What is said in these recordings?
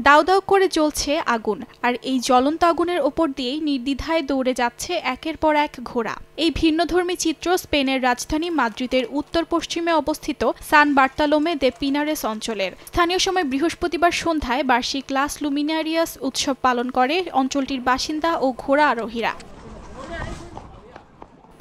দাউ দাউ করে জ্বলছে আগুন, আর এই জ্বলন্ত আগুনের ওপর দিয়েই নির্দ্বিধায় দৌড়ে যাচ্ছে একের পর এক ঘোড়া। এই ভিন্নধর্মী চিত্র স্পেনের রাজধানী মাদ্রিদের উত্তর পশ্চিমে অবস্থিত সান বার্তালোমে দে পিনারেস অঞ্চলের। স্থানীয় সময় বৃহস্পতিবার সন্ধ্যায় বার্ষিক লাস লুমিনারিয়াস উৎসব পালন করে অঞ্চলটির বাসিন্দা ও ঘোড়া আরোহীরা।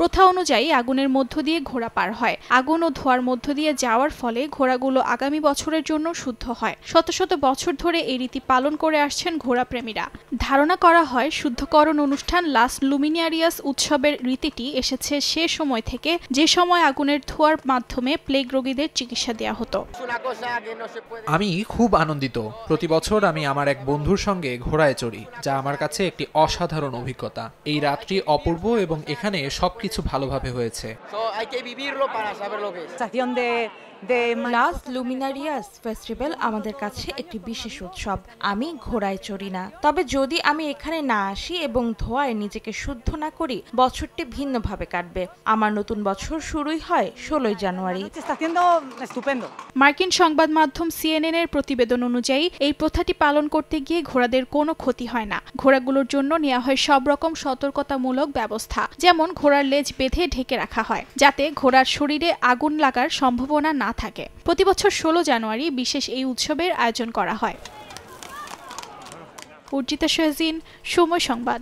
প্রথা অনুযায়ী আগুনের মধ্য দিয়ে ঘোড়া পার হয়। আগুন ও ধোঁয়ার মধ্য দিয়ে যাওয়ার ফলে ঘোড়াগুলো আগামী বছরের জন্য শুদ্ধ হয়। শত শত বছর ধরে এই রীতি পালন করে আসছেন ঘোড়াপ্রেমীরা। ধারণা করা হয় শুদ্ধকরণ অনুষ্ঠান লাস লুমিনারিয়াস উৎসবের রীতিটি এসেছে সে সময় থেকে, যে সময় আগুনের ধোঁয়ার মাধ্যমে প্লেগ রোগীদের চিকিৎসা দেওয়া হতো। আমি খুব আনন্দিত। প্রতি বছর আমি আমার এক বন্ধুর সঙ্গে ঘোড়ায় চড়ি, যা আমার কাছে একটি অসাধারণ অভিজ্ঞতা। এই রাতটি অপূর্ব এবং এখানে সবকিছু ভালোভাবে হয়েছে। লাস লুমিনারিয়াস ফেস্টিভ্যাল আমাদের কাছে একটি বিশেষ উৎসব। আমি ঘোড়ায় চড়ি না, তবে যদি আমি এখানে না আসি এবং ধোঁয়ায় নিজেকে শুদ্ধ না করি, বছরটি ভিন্নভাবে কাটবে। আমার নতুন বছর শুরুই হয় 16 জানুয়ারি। মার্কিন সংবাদ মাধ্যম CNN এর প্রতিবেদন অনুযায়ী এই প্রথাটি পালন করতে গিয়ে ঘোড়াদের কোনো ক্ষতি হয় না। ঘোড়াগুলোর জন্য নেওয়া হয় সব রকম সতর্কতামূলক ব্যবস্থা, যেমন ঘোড়ার লেজ বেঁধে ঢেকে রাখা হয় যাতে ঘোড়ার শরীরে আগুন লাগার সম্ভাবনা না থাকে। প্রতি বছর 16 জানুয়ারি বিশেষ এই উৎসবের আয়োজন করা হয়। অর্জিতা শাহজিন, সময় সংবাদ।